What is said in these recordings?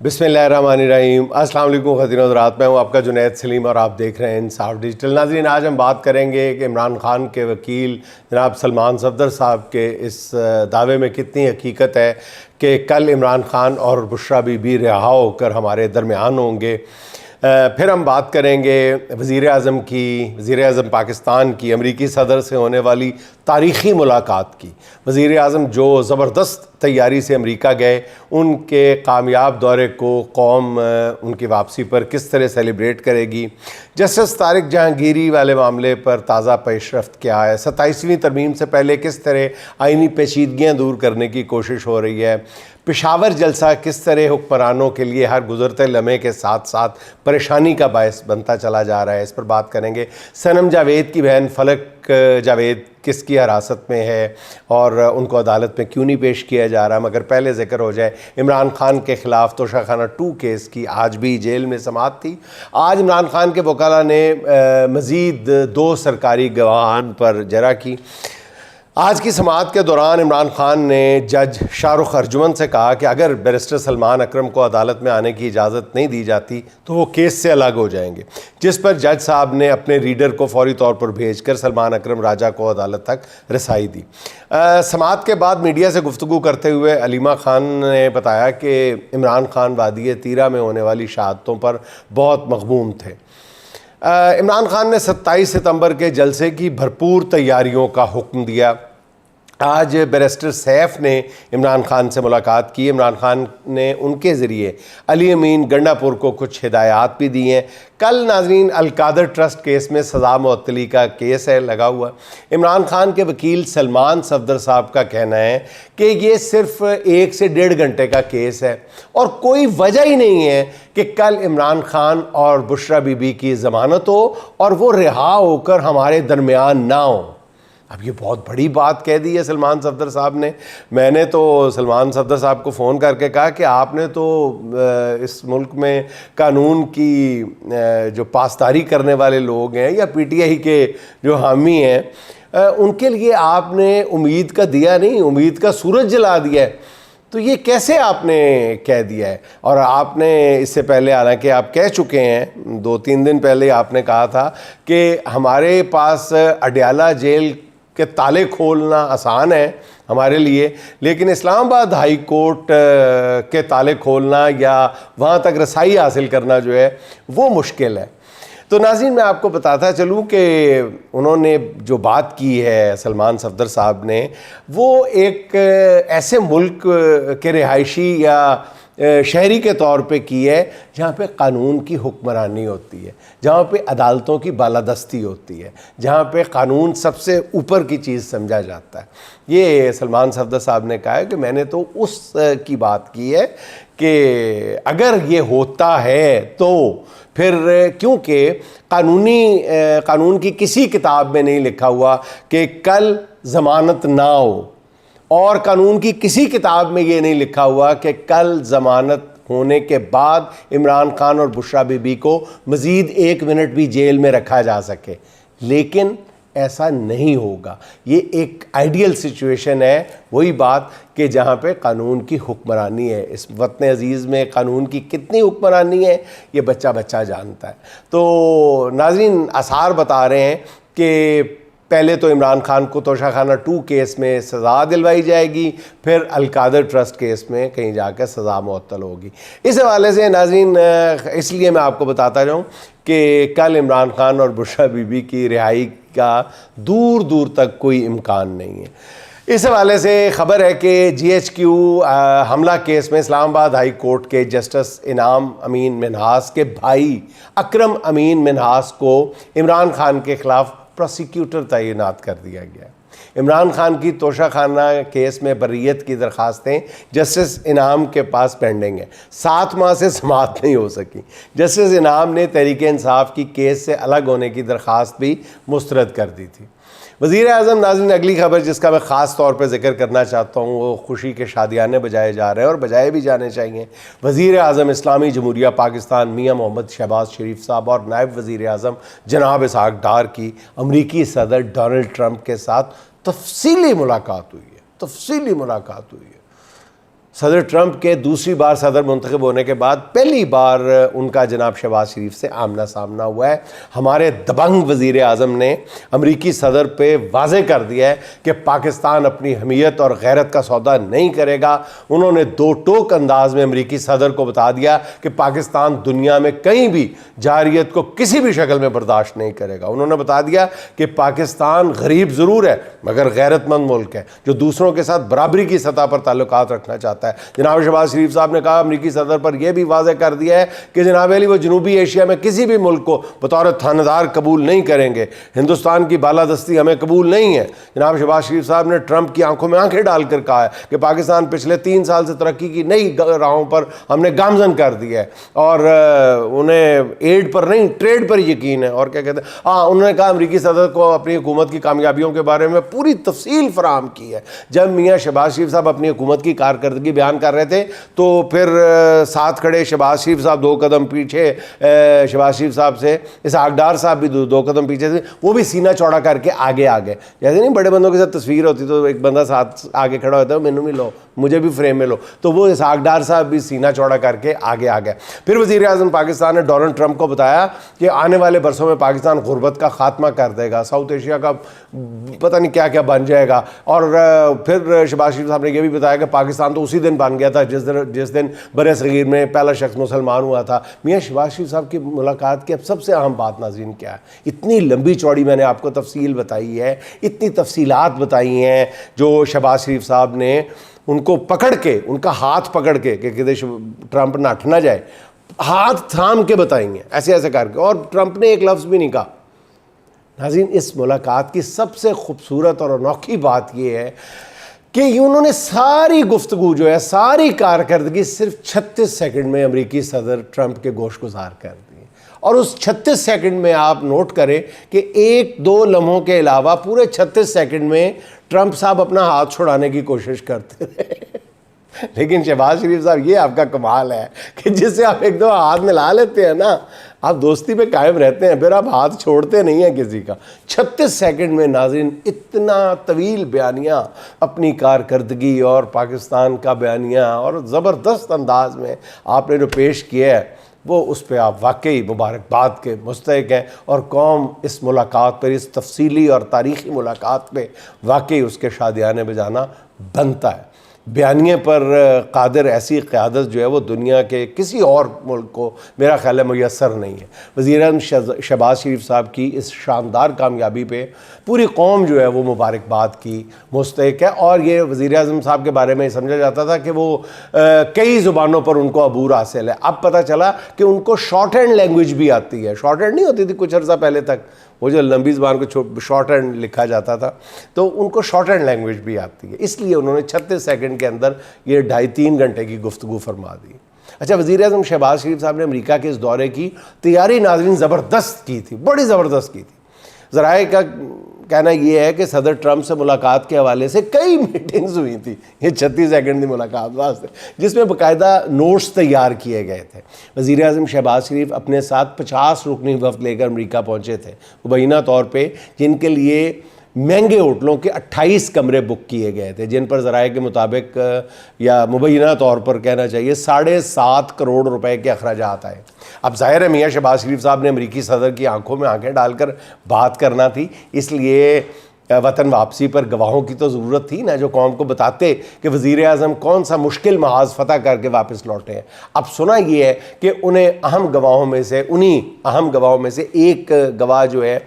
बिस्मिल्लाहिर्रहमानिर्रहीम। अस्सलाम वालेकुम ख़वातीन और हज़रात, मैं हूँ आपका जुनैद सलीम और आप देख रहे हैं इंसाफ डिजिटल। नाज़रीन, आज हम बात करेंगे कि इमरान खान के वकील जनाब सलमान सफदर साहब के इस दावे में कितनी हकीकत है कि कल इमरान खान और बुशरा बीबी रिहा होकर हमारे दरमियान होंगे। फिर हम बात करेंगे वज़ीर-ए-आज़म पाकिस्तान की अमरीकी सदर से होने वाली तारीख़ी मुलाकात की। वज़ीर-ए-आज़म जो ज़बरदस्त तैयारी से अमेरिका गए, उनके कामयाब दौरे को कौम उनकी वापसी पर किस तरह सेलिब्रेट करेगी। जस्टिस तारिक जहांगीरी वाले मामले पर ताज़ा पेशरफ्त क्या है। 27वीं तरमीम से पहले किस तरह आइनी पेचीदगियाँ दूर करने की कोशिश हो रही है। पेशावर जलसा किस तरह हुक्मरानों के लिए हर गुज़रते लम्हे के साथ साथ परेशानी का बायस बनता चला जा रहा है, इस पर बात करेंगे। सनम जावेद की बहन फलक जावेद किसकी हिरासत में है और उनको अदालत में क्यों नहीं पेश किया जा रहा। मगर पहले जिक्र हो जाए इमरान खान के ख़िलाफ़ तोशाखाना 2 केस की। आज भी जेल में समाअत थी। आज इमरान खान के वकाला ने मज़ीद 2 सरकारी गवाहान पर जरा की। आज की समाअत के दौरान इमरान खान ने जज शाहरुख अर्जुमन से कहा कि अगर बैरिस्टर सलमान अकरम को अदालत में आने की इजाज़त नहीं दी जाती तो वो केस से अलग हो जाएंगे, जिस पर जज साहब ने अपने रीडर को फौरी तौर पर भेजकर सलमान अकरम राजा को अदालत तक रसाई दी। समाअत के बाद मीडिया से गुफ्तगू करते हुए अलीमा खान ने बताया कि इमरान खान वादी तीरा में होने वाली शहादतों पर बहुत मग़मूम थे। इमरान खान ने 27 सितंबर के जलसे की भरपूर तैयारियों का हुक्म दिया। आज बैरिस्टर सैफ ने इमरान खान से मुलाकात की। इमरान खान ने उनके ज़रिए अली अमीन गंडापुर को कुछ हिदायत भी दी हैं। कल नाज़रीन अलकादर ट्रस्ट केस में सज़ा मुअत्तली का केस है लगा हुआ। इमरान खान के वकील सलमान सफदर साहब का कहना है कि ये सिर्फ 1 से 1.5 घंटे का केस है और कोई वजह ही नहीं है कि कल इमरान खान और बुशरा बीबी की ज़मानत हो और वो रिहा होकर हमारे दरमियान ना हो। अब ये बहुत बड़ी बात कह दी है सलमान सफदर साहब ने। मैंने तो सलमान सफदर साहब को फ़ोन करके कहा कि आपने तो इस मुल्क में कानून की जो पासदारी करने वाले लोग हैं या पीटीआई के जो हामी हैं, उनके लिए आपने उम्मीद का दिया नहीं, उम्मीद का सूरज जला दिया है। तो ये कैसे आपने कह दिया है। और आपने इससे पहले, हालांकि आप कह चुके हैं 2-3 दिन पहले, आपने कहा था कि हमारे पास अडयाला जेल के ताले खोलना आसान है हमारे लिए, लेकिन इस्लामाबाद हाई कोर्ट के ताले खोलना या वहाँ तक रसाई हासिल करना जो है वो मुश्किल है। तो नाज़रीन, मैं आपको बताता चलूँ कि उन्होंने जो बात की है सलमान सफदर साहब ने, वो एक ऐसे मुल्क के रिहायशी या शहरी के तौर पे की है जहाँ पे कानून की हुक्मरानी होती है, जहाँ पे अदालतों की बालादस्ती होती है, जहाँ पे कानून सबसे ऊपर की चीज़ समझा जाता है। ये सलमान सफदर साहब ने कहा है कि मैंने तो उस की बात की है कि अगर ये होता है तो फिर, क्योंकि कानून की किसी किताब में नहीं लिखा हुआ कि कल ज़मानत ना हो, और कानून की किसी किताब में ये नहीं लिखा हुआ कि कल ज़मानत होने के बाद इमरान खान और बुशरा बीबी को मज़ीद 1 मिनट भी जेल में रखा जा सके। लेकिन ऐसा नहीं होगा। ये एक आइडियल सिचुएशन है, वही बात कि जहाँ पे कानून की हुक्मरानी है। इस वतन अज़ीज़ में कानून की कितनी हुक्मरानी है ये बच्चा बच्चा जानता है। तो नाज़रीन, आसार बता रहे हैं कि पहले तो इमरान खान को तोशाखाना 2 केस में सज़ा दिलवाई जाएगी, फिर अलकादर ट्रस्ट केस में कहीं जाकर सज़ा मुअत्तल होगी। इस हवाले से नाज़रीन, इसलिए मैं आपको बताता रहूँ कि कल इमरान खान और बुशरा बीबी की रिहाई का दूर दूर तक कोई इम्कान नहीं है। इस हवाले से ख़बर है कि GHQ हमला केस में इस्लामाबाद हाई कोर्ट के जस्टिस इनाम अमीन मिन्हास के भाई अकरम अमीन मिन्हास को इमरान खान के ख़िलाफ़ प्रोसिक्यूटर तैनात कर दिया गया। इमरान खान की तोशाखाना केस में बर्रियत की दरख्वास्तें जस्टिस इनाम के पास पेंडिंग है। 7 माह से समाअत नहीं हो सकी। जस्टिस इनाम ने तहरीक इंसाफ की केस से अलग होने की दरख्वास्त भी मुस्तरद कर दी थी। वज़ीर-ए-आज़म, नाज़रीन, अगली खबर जिसका मैं ख़ास तौर पर जिक्र करना चाहता हूँ, वो खुशी के शादियाने बजाए जा रहे हैं और बजाए भी जाने चाहिए। वज़ीर-ए-आज़म इस्लामी जमहूरिया पाकिस्तान मियाँ मोहम्मद शहबाज शरीफ साहब और नायब वज़ीर-ए-आज़म जनाब इसहाक़ डार की अमरीकी सदर डोनाल्ड ट्रंप के साथ तफसीली मुलाकात हुई है। सदर ट्रंप के दूसरी बार सदर मुंतखब होने के बाद पहली बार उनका जनाब शहबाज शरीफ से आमना सामना हुआ है। हमारे दबंग वज़ीर आज़म ने अमरीकी सदर पे वाज़े कर दिया है कि पाकिस्तान अपनी हमीयत और गैरत का सौदा नहीं करेगा। उन्होंने दो टोक अंदाज में अमरीकी सदर को बता दिया कि पाकिस्तान दुनिया में कहीं भी जारियत को किसी भी शक्ल में बर्दाश्त नहीं करेगा। उन्होंने बता दिया कि पाकिस्तान गरीब ज़रूर है मगर गैरतमंद मुल्क है जो दूसरों के साथ बराबरी की सतह पर ताल्लुकात रखना चाहता है। जनाब शहबाज शरीफ साहब ने कहा अमरीकी सदर पर यह भी वाज़ेह कर दिया है कि जनाब अली वो जनूबी एशिया में किसी भी मुल्क को बतौर थानेदार कबूल नहीं करेंगे। हिंदुस्तान की बालादस्ती हमें कबूल नहीं है। जनाब शहबाज शरीफ साहब ने ट्रंप की आंखों में आंखें डालकर कहा है कि पाकिस्तान पिछले 3 साल से तरक्की की नई राहों पर हमने गामजन कर दिया है और उन्हें एड पर नहीं ट्रेड पर यकीन है। और क्या कहते हैं, हाँ, उन्होंने कहा अमरीकी सदर को अपनी हुकूमत की कामयाबियों के बारे में पूरी तफसील फराहम की है। जब मियाँ शहबाज शरीफ साहब अपनी हुकूमत की कारकर्दगी बयान कर रहे थे तो फिर साथ खड़े शहबाज शरीफ साहब 2 कदम पीछे, शहबाज शरीफ साहब से इसहाक डार साहब भी 2 कदम पीछे थे, वो भी सीना चौड़ा करके आगे आ गए। जैसे नहीं बड़े बंदों के साथ तस्वीर होती तो एक बंदा साथ आगे खड़ा होता है, मैनू भी लो, मुझे भी फ्रेम में लो, तो वो इसहाक डार साहब भी सीना चौड़ा करके आगे आ गए। फिर वज़ीर आज़म पाकिस्तान ने डोनाल्ड ट्रंप को बताया कि आने वाले बरसों में पाकिस्तान गुर्बत का खात्मा कर देगा, साउथ एशिया का पता नहीं क्या क्या बन जाएगा। और फिर शहबाज शरीफ साहब ने यह भी बताया कि पाकिस्तान तो उसी दिन बन गया था जिस दिन बरे सगीर में पहला शख्स मुसलमान हुआ था। मियाँ शहबाज शरीफ साहब की मुलाकात की अब सबसे अहम बात नाज़रीन क्या है, इतनी लंबी चौड़ी मैंने आपको तफसील बताई है, इतनी तफसीलात बताई हैं जो शहबाज शरीफ साहब ने उनको पकड़ के, उनका हाथ पकड़ के कि किसी ट्रंप नठ ना जाए, हाथ थाम के बताएंगे ऐसे ऐसे करके, और ट्रंप ने एक लफ्ज़ भी नहीं कहा। नाज़रीन, इस मुलाकात की सबसे खूबसूरत और अनोखी बात यह है कि उन्होंने सारी गुफ्तगू जो है, सारी कारकर्दगी सिर्फ 36 सेकंड में अमरीकी सदर ट्रंप के गोश गुजार कर दी। और उस 36 सेकंड में आप नोट करें कि 1-2 लम्हों के अलावा पूरे 36 सेकंड में ट्रंप साहब अपना हाथ छुड़ाने की कोशिश करते रहे। लेकिन शहबाज शरीफ साहब, ये आपका कमाल है कि जिससे आप 1-2 हाथ मिला लेते हैं ना, आप दोस्ती पे कायम रहते हैं, फिर आप हाथ छोड़ते नहीं हैं किसी का। 36 सेकंड में नाज़रीन इतना तवील बयानिया, अपनी कारकर्दगी और पाकिस्तान का बयानिया और ज़बरदस्त अंदाज में आपने जो पेश किया है, वो उस पर आप वाकई मुबारकबाद के मुस्तहिक हैं। और कौम इस मुलाकात पर, इस तफसीली और तारीख़ी मुलाकात पर वाकई उसके शादियाने बजाना बनता है। बयानिए पर कादिर ऐसी क़यादत जो है वो दुनिया के किसी और मुल्क को मेरा ख्याल है मुयस्सर नहीं है। वज़ीर-ए-आज़म शहबाज शरीफ साहब की इस शानदार कामयाबी पे पूरी कौम जो है वो मुबारकबाद की मुस्तहिक है। और ये वज़ीर-ए-आज़म साहब के बारे में समझा जाता था कि वो कई ज़ुबानों पर उनको अबूर हासिल है। अब पता चला कि उनको शॉर्ट हैंड लैंग्वेज भी आती है। शॉर्ट हैंड नहीं होती थी कुछ अर्सा पहले तक, वो जो लंबी ज़बान को शॉर्ट हैंड लिखा जाता था, तो उनको शॉर्ट हैंड लैंग्वेज भी आती है। इसलिए उन्होंने 36 सेकंड के अंदर ये 2.5-3 घंटे की गुफ्तगू फरमा दी। अच्छा, वज़ीर-ए-आज़म शहबाज शरीफ साहब ने अमेरिका के इस दौरे की तैयारी नाज़रीन ज़बरदस्त की थी, बड़ी ज़बरदस्त की थी। ज़राए का कहना यह है कि सदर ट्रंप से मुलाकात के हवाले से कई मीटिंग्स हुई थी, ये 36 सेकंड की मुलाकात वास्ते, जिसमें बाकायदा नोट्स तैयार किए गए थे। वज़ीर-ए-आज़म शहबाज शरीफ अपने साथ 50 रुकनी वफ़द लेकर अमेरिका पहुँचे थे मुबैना तौर पर, जिनके लिए महंगे होटलों के 28 कमरे बुक किए गए थे, जिन पर ज़राए के मुताबिक या मुबैना तौर पर कहना चाहिए 7.5 करोड़ रुपए के अखराजात आए। अब ज़ाहिर है मियाँ शहबाज शरीफ साहब ने अमरीकी सदर की आंखों में आंखें डालकर बात करना थी, इसलिए वतन वापसी पर गवाहों की तो ज़रूरत थी ना, जो कौम को बताते कि वज़ीर-ए-आज़म कौन सा मुश्किल महाज फ़तह करके वापस लौटे हैं। अब सुना ये है कि उन्हीं अहम गवाहों में से एक गवाह जो है,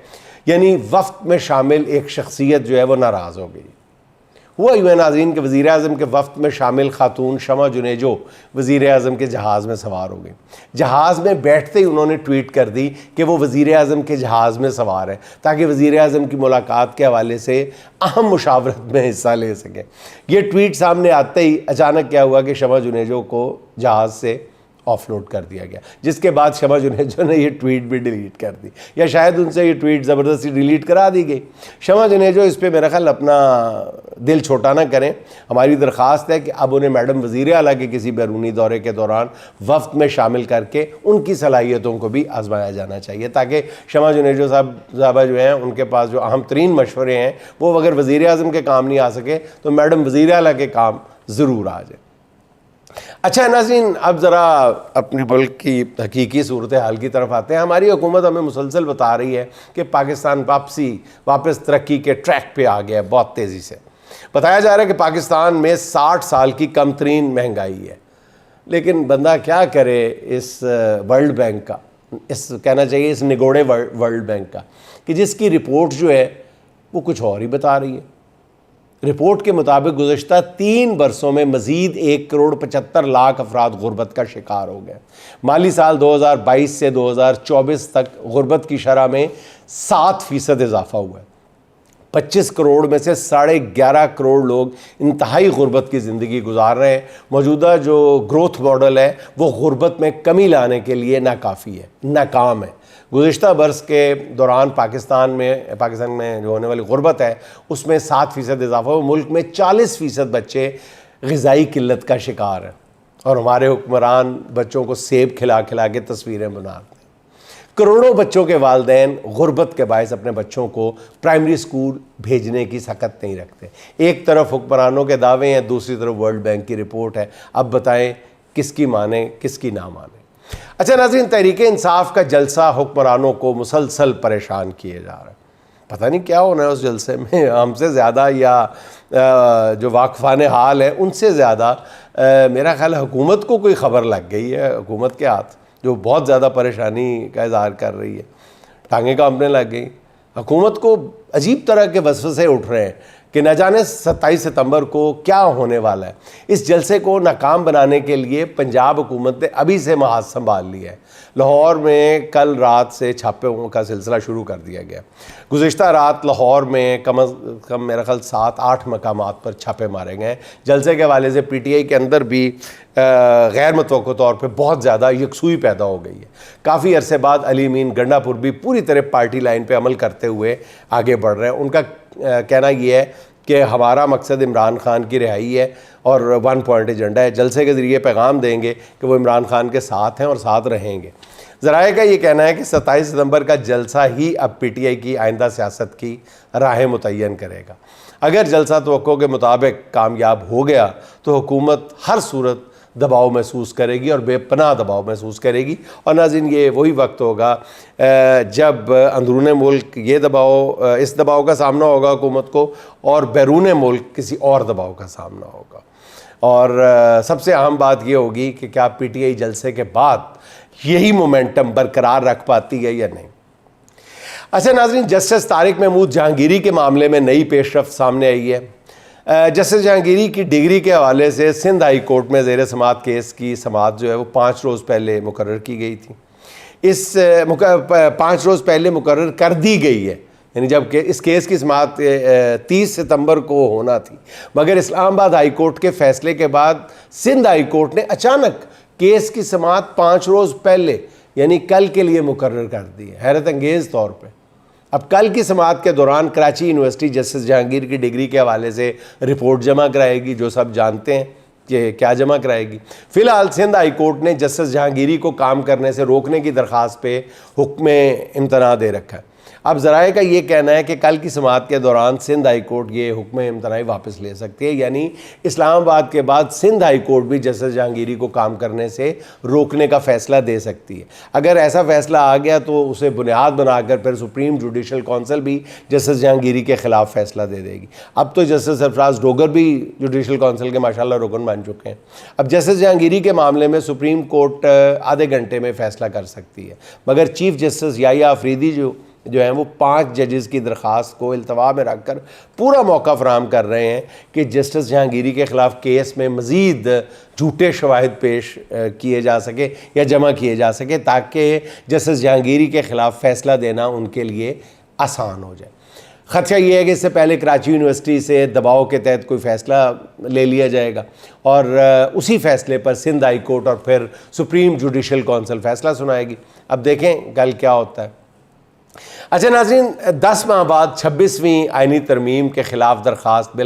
यानी वफ़द में शामिल एक शख्सियत जो है वो नाराज़ हो गई। हुआ यूँ नाज़रीन के वज़ीर-ए-आज़म के वफ़द में शामिल खातून शमा जुनेजो वज़ीर-ए-आज़म के जहाज़ में सवार हो गई। जहाज़ में बैठते ही उन्होंने ट्वीट कर दी कि वो वज़ीर-ए-आज़म के जहाज़ में सवार है, ताकि वज़ीर-ए-आज़म की मुलाकात के हवाले से अहम मुशावरत में हिस्सा ले सकें। ये ट्वीट सामने आते ही अचानक क्या हुआ कि शमा जुनेजो को जहाज़ से ऑफलोड कर दिया गया, जिसके बाद शमा जुनेजो ने ये ट्वीट भी डिलीट कर दी, या शायद उनसे ये ट्वीट ज़बरदस्ती डिलीट करा दी गई। शमा जुनेजो इस पे मेरा ख्याल अपना दिल छोटा ना करें। हमारी दरख्वास्त है कि अब उन्हें मैडम वज़ीर आला के किसी बैरूनी दौरे के दौरान वफ़द में शामिल करके उनकी सलाहियतों को भी आजमाया जाना चाहिए, ताकि शमा जुनेजो साहबा जो हैं उनके पास जो अहम तरीन मशवरे हैं वो अगर वज़ीर-ए-आज़म के काम नहीं आ सके तो मैडम वज़ीर आला के काम ज़रूर आ जाए। अच्छा नाज़रीन, अब ज़रा अपने मुल्क की हकीकी सूरत हाल की तरफ आते हैं। हमारी हुकूमत हमें मुसलसल बता रही है कि पाकिस्तान वापस तरक्की के ट्रैक पे आ गया है बहुत तेज़ी से। बताया जा रहा है कि पाकिस्तान में 60 साल की कम तरीन महंगाई है। लेकिन बंदा क्या करे इस वर्ल्ड बैंक का, इस कहना चाहिए इस निगोड़े वर्ल्ड बैंक का, कि जिसकी रिपोर्ट जो है वो कुछ और ही बता रही है। रिपोर्ट के मुताबिक गुज़श्ता 3 बरसों में मज़ीद 1,75,00,000 अफराद गुर्बत का शिकार हो गए। माली साल 2022 से 2024 तक गुर्बत की शरह में 7% इजाफा हुआ है। 25 करोड़ में से 11.5 करोड़ लोग इंतहाई गुर्बत की ज़िंदगी गुजार रहे हैं। मौजूदा जो ग्रोथ मॉडल है वो गुर्बत में कमी लाने के लिए नाकाफ़ी है, नाकाम है। गुज़िश्ता बरस के दौरान पाकिस्तान में जो होने वाली गुर्बत है उसमें 7% इजाफा हुआ। मुल्क में 40% बच्चे ग़िज़ाई किल्लत का शिकार हैं और हमारे हुक्मरान बच्चों को सेब खिला खिला के तस्वीरें बनाते हैं। करोड़ों बच्चों के वालिदैन गुर्बत के बायस अपने बच्चों को प्राइमरी स्कूल भेजने की सकत नहीं रखते। एक तरफ हुक्मरानों के दावे हैं, दूसरी तरफ वर्ल्ड बैंक की रिपोर्ट है। अब बताएं किसकी माने किसकी ना माने। अच्छा नाज़रीन, तहरीक इंसाफ का जलसा हुक्मरानों को मुसलसल परेशान किए जा रहा है। पता नहीं क्या होना है उस जलसे में, हमसे ज़्यादा या जो वाकफ़ान हाल है उनसे ज़्यादा मेरा ख्याल हुकूमत को कोई ख़बर लग गई है, हुकूमत के हाथ, जो बहुत ज़्यादा परेशानी का इज़हार कर रही है। टांगे कांपने लग गई। हुकूमत को अजीब तरह के वसवसे उठ रहे हैं कि न जाने 27 सितंबर को क्या होने वाला है। इस जलसे को नाकाम बनाने के लिए पंजाब हुकूमत ने अभी से महाज संभाल लिया है। लाहौर में कल रात से छापों का सिलसिला शुरू कर दिया गया। गुज़िश्ता रात लाहौर में कम अज़ कम मेरा ख्याल 7-8 मकामात पर छापे मारे गए। जलसे के हवाले से PTI के अंदर भी गैर मुतवक्किल तौर पर बहुत ज़्यादा यकसुई पैदा हो गई है। काफ़ी अरसे बाद अली मीन गंडापुर भी पूरी तरह पार्टी लाइन पर अमल करते हुए आगे बढ़ रहे हैं। उनका कहना यह है कि हमारा मकसद इमरान खान की रिहाई है और 1 पॉइंट एजेंडा है। जलसे के ज़रिए पैगाम देंगे कि वो इमरान खान के साथ हैं और साथ रहेंगे। ज़राए का ये कहना है कि 27 सितंबर का जलसा ही अब PTI की आइंदा सियासत की राहें मुतय्यन करेगा। अगर जलसा तवक्को के मुताबिक कामयाब हो गया तो हुकूमत हर सूरत दबाव महसूस करेगी और बेपनाह दबाव महसूस करेगी। और नाज़रीन, ये वही वक्त होगा जब अंदरूने मुल्क इस दबाव का सामना होगा हुकूमत को, और बैरून मुल्क किसी और दबाव का सामना होगा। और सबसे अहम बात ये होगी कि क्या PTI जलसे के बाद यही मोमेंटम बरकरार रख पाती है या नहीं। अच्छा नाज़रीन, जस्टिस तारिक महमूद जहांगीरी के मामले में नई पेशरफ्त सामने आई है। जस्टिस जहांगीरी की डिग्री के हवाले से सिंध हाई कोर्ट में ज़ेर समाअत केस की समाअत जो है वो 5 रोज़ पहले मुकर्रर की गई थी। 5 रोज़ पहले मुकर्रर कर दी गई है, यानी जबकि इस केस की समाअत 30 सितंबर को होना थी। मगर इस्लामाबाद हाई कोर्ट के फ़ैसले के बाद सिंध हाई कोर्ट ने अचानक केस की समाअत 5 रोज़ पहले यानी कल के लिए मुकर्रर कर दी है, हैरत अंगेज़ तौर पर। अब कल की समाअत के दौरान कराची यूनिवर्सिटी जस्टिस जहांगीर की डिग्री के हवाले से रिपोर्ट जमा कराएगी, जो सब जानते हैं कि क्या जमा कराएगी। फ़िलहाल सिंध हाई कोर्ट ने जस्टिस जहांगीरी को काम करने से रोकने की दरख्वास्त पे हुक्म इम्तना दे रखा है। अब ज़राए का ये कहना है कि कल की समाअत के दौरान सिंध हाई कोर्ट ये हुक्म इम्तनाई वापस ले सकती है, यानी इस्लामाबाद के बाद सिंध हाई कोर्ट भी जस्टिस जहांगीरी को काम करने से रोकने का फ़ैसला दे सकती है। अगर ऐसा फ़ैसला आ गया तो उसे बुनियाद बनाकर फिर सुप्रीम जुडिशल कौंसिल भी जस्टिस जहांगीरी के ख़िलाफ़ फ़ैसला दे देगी। अब तो जस्टिस सरफराज डोगर भी जुडिशल कौंसिल के माशाल्लाह रुकन बन चुके हैं। अब जस्टिस जहांगीरी के मामले में सुप्रीम कोर्ट आधे घंटे में फ़ैसला कर सकती है, मगर चीफ़ जस्टिस याहिया अफरीदी जो हैं वो 5 जजेस की दरख्वास्त को इल्तवा में रख कर पूरा मौका फराहम कर रहे हैं कि जस्टिस जहांगीरी के ख़िलाफ़ केस में मज़ीद झूठे शवाहिद पेश किए जा सके या जमा किए जा सके, ताकि जस्टिस जहांगीरी के ख़िलाफ़ फ़ैसला देना उनके लिए आसान हो जाए। ख़दशा ये है कि इससे पहले कराची यूनिवर्सिटी से दबाव के तहत कोई फ़ैसला ले लिया जाएगा और उसी फ़ैसले पर सिंध हाई कोर्ट और फिर सुप्रीम जुडिशल कौंसिल फ़ैसला सुनाएगी। अब देखें कल क्या होता है। अच्छा नाज़रीन, 10 माह बाद 26वीं आइनी तरमीम के ख़िलाफ़ दरख्वास्त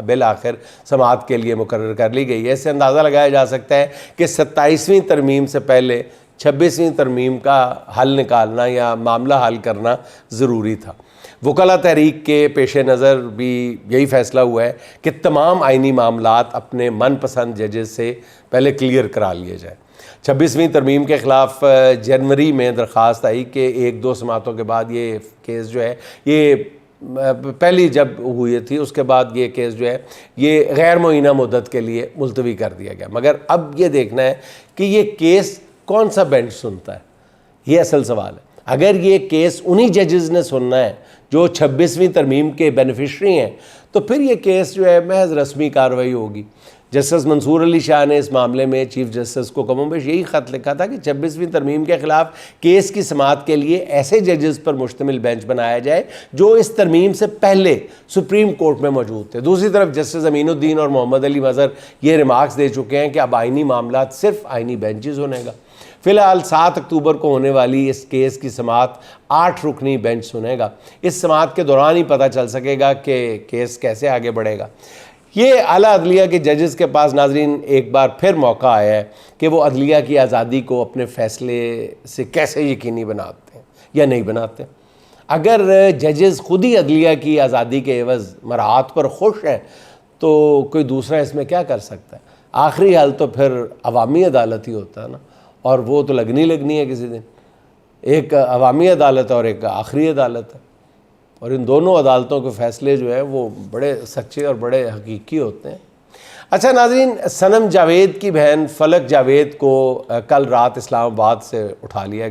बिल आखिर समाअत के लिए मुकर्रर कर ली गई है। इससे अंदाज़ा लगाया जा सकता है कि 27वीं तरमीम से पहले 26वीं तरमीम का हल निकालना या मामला हल करना ज़रूरी था। वकला तहरीक के पेश नज़र भी यही फ़ैसला हुआ है कि तमाम आइनी मामलात अपने मनपसंद जजेस से पहले क्लियर करा लिए जाए। 26वीं तरमीम के ख़िलाफ़ जनवरी में दरख्वास्त आई कि 1-2 समातों के बाद ये केस जो है, ये पहली जब हुई थी उसके बाद ये केस जो है ये गैर मुअय्यना मुद्दत के लिए मुलतवी कर दिया गया। मगर अब ये देखना है कि ये केस कौन सा बेंच सुनता है, ये असल सवाल है। अगर ये केस उन्हीं जजेस ने सुनना है जो 26वीं तरमीम के बेनिफिशरी हैं, तो फिर ये केस जो है महज रस्मी कार्रवाई होगी। जस्टिस मंसूर अली शाह ने इस मामले में चीफ जस्टिस को कमोबेश यही ख़त लिखा था कि 26वीं तरमीम के ख़िलाफ़ केस की समाअत के लिए ऐसे जजेस पर मुश्तमिल बेंच बनाया जाए जो इस तरमीम से पहले सुप्रीम कोर्ट में मौजूद थे। दूसरी तरफ जस्टिस अमीनुद्दीन और मोहम्मद अली मज़हर ये रिमार्क्स दे चुके हैं कि अब आइनी मामला सिर्फ आइनी बेंचेस होनेगा। फ़िलहाल 7 अक्टूबर को होने वाली इस केस की समाअत 8 रुकनी बेंच सुनेगा। इस समाअत के दौरान ही पता चल सकेगा कि केस कैसे आगे बढ़ेगा। ये आला अदलिया के जजेस के पास नाजरीन एक बार फिर मौका आया है कि वो अदलिया की आज़ादी को अपने फ़ैसले से कैसे यकीनी बनाते हैं या नहीं बनाते। अगर जजेस खुद ही अदलिया की आज़ादी के एवज़ मराहत पर खुश हैं तो कोई दूसरा इसमें क्या कर सकता है। आखिरी हल तो फिर अवामी अदालत ही होता है ना, और वो तो लगनी है किसी दिन। एक अवामी अदालत और एक आखिरी अदालत है, और इन दोनों अदालतों के फ़ैसले जो है वो बड़े सच्चे और बड़े हकीकी होते हैं। अच्छा नाज़रीन, सनम जावेद की बहन फलक जावेद को कल रात इस्लामाबाद से उठा लिया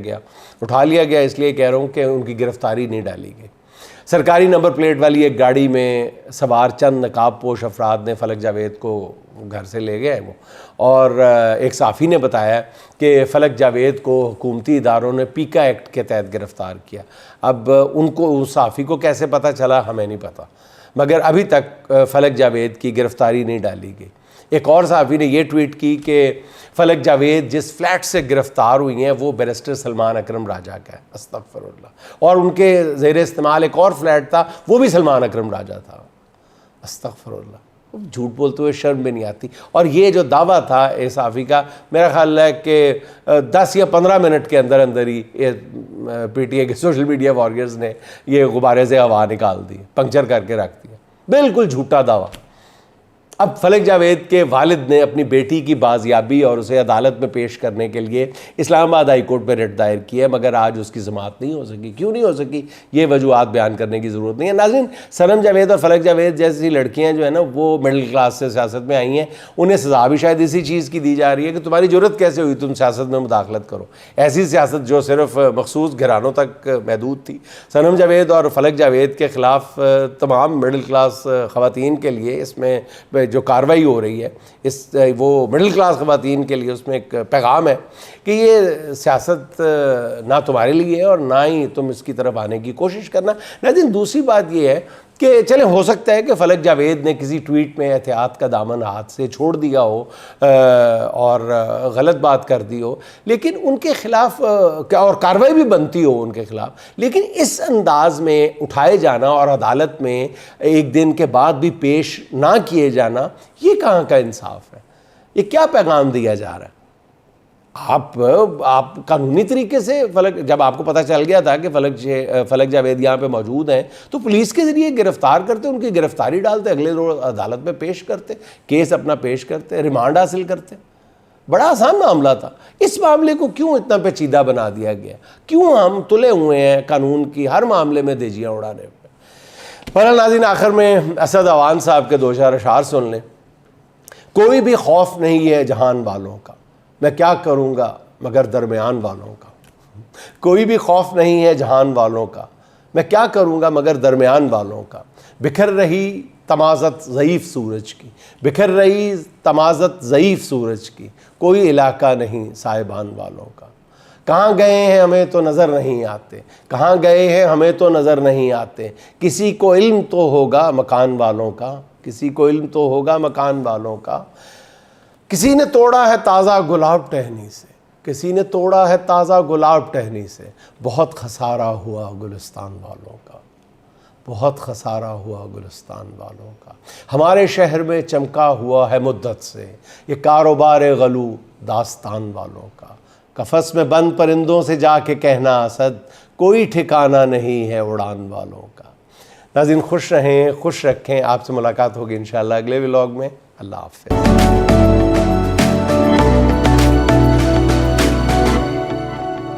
गया इसलिए कह रहा हूँ कि उनकी गिरफ़्तारी नहीं डाली गई। सरकारी नंबर प्लेट वाली एक गाड़ी में सवार चंद नकाबपोश अफराद ने फलक जावेद को घर से ले गए वो, और एक साफ़ी ने बताया कि फ़लक जावेद को हुकूमती इदारों ने पीका एक्ट के तहत गिरफ़्तार किया। अब उनको, उस साफ़ी को कैसे पता चला हमें नहीं पता, मगर अभी तक फ़लक जावेद की गिरफ़्तारी नहीं डाली गई। एक और साफ़ी ने यह ट्वीट की कि फ़लक जावेद जिस फ्लैट से गिरफ़्तार हुई हैं वो बैरिस्टर सलमान अकरम राजा का है, अस्तग़फ़िरुल्लाह, और उनके ज़ेर इस्तेमाल एक और फ्लैट था वो भी सलमान अकरम राजा था, अस्तग़फ़िरुल्लाह। झूठ बोलते हुए शर्म भी नहीं आती। और ये जो दावा था इस साफ़ी का, मेरा ख्याल है कि 10 या 15 मिनट के अंदर अंदर ही PTA के सोशल मीडिया वॉरियर्स ने ये गुब्बारे से हवा निकाल दी, पंक्चर करके रख दिया। बिल्कुल झूठा दावा। अब फलक जावेद के वालिद ने अपनी बेटी की बाजियाबी और उसे अदालत में पेश करने के लिए इस्लामाबाद हाई कोर्ट में रिट दायर की है, मगर आज उसकी समाअत नहीं हो सकी। क्यों नहीं हो सकी, ये वजूहत बयान करने की ज़रूरत नहीं है। नाज़रीन, सनम जावेद और फलक जावेद जैसी लड़कियां जो है ना, वो मिडिल क्लास से सियासत में आई हैं। उन्हें सज़ा भी शायद इसी चीज़ की दी जा रही है कि तुम्हारी ज़रूरत कैसे हुई तुम सियासत में मुदाखलत करो, ऐसी सियासत जो सिर्फ मखसूस घरानों तक महदूद थी। सनम जावेद और फलक जावेद के ख़िलाफ़ तमाम मिडिल क्लास ख़वातीन के लिए इसमें जो कार्रवाई हो रही है, इस वो मिडिल क्लास ख़वातीन के लिए उसमें एक पैगाम है कि ये सियासत ना तुम्हारे लिए है और ना ही तुम इसकी तरफ आने की कोशिश करना। लेकिन दूसरी बात ये है कि चले, हो सकता है कि फलक जावेद ने किसी ट्वीट में एहतियात का दामन हाथ से छोड़ दिया हो और गलत बात कर दी हो, लेकिन उनके ख़िलाफ़ और कार्रवाई भी बनती हो उनके ख़िलाफ़, लेकिन इस अंदाज़ में उठाए जाना और अदालत में एक दिन के बाद भी पेश ना किए जाना, ये कहाँ का इंसाफ है? ये क्या पैगाम दिया जा रहा है? आप कानूनी तरीके से जब आपको पता चल गया था कि फलक जावेद यहाँ पे मौजूद हैं, तो पुलिस के ज़रिए गिरफ़्तार करते, उनकी गिरफ़्तारी डालते, अगले रोज़ अदालत में पेश करते, केस अपना पेश करते, रिमांड हासिल करते। बड़ा आसान मामला था। इस मामले को क्यों इतना पेचीदा बना दिया गया? क्यों हम तुले हुए हैं कानून की हर मामले में देजियाँ उड़ाने पर? पर नाज़रीन, आखिर में असद अवान साहब के 2 चार अशार सुन लें। कोई भी खौफ नहीं है जहान वालों का, मैं क्या करूँगा मगर दरमियान वालों का। कोई भी खौफ नहीं है जहान वालों का, मैं क्या करूँगा मगर दरमियान वालों का। बिखर रही तमाज़त ज़ईफ़ सूरज की, बिखर रही तमाज़त ज़ईफ़ सूरज की, कोई इलाका नहीं साहिबान वालों का। कहाँ गए हैं हमें तो नज़र नहीं आते, कहाँ गए हैं हमें तो नज़र नहीं आते। किसी को इल्म तो होगा मकान वालों का, किसी को इल्म तो होगा मकान वालों का। किसी ने तोड़ा है ताज़ा गुलाब टहनी से, किसी ने तोड़ा है ताज़ा गुलाब टहनी से। बहुत खसारा हुआ गुलिस्तान वालों का, बहुत खसारा हुआ गुलिस्तान वालों का। हमारे शहर में चमका हुआ है मुद्दत से ये कारोबार गलू दास्तान वालों का। कफस में बंद परिंदों से जाके कहना असद, कोई ठिकाना नहीं है उड़ान वालों का। नाज़रीन खुश रहें, खुश रखें। आपसे मुलाकात होगी इंशाअल्लाह अगले व्लॉग में। अल्लाह हाफ़िज़।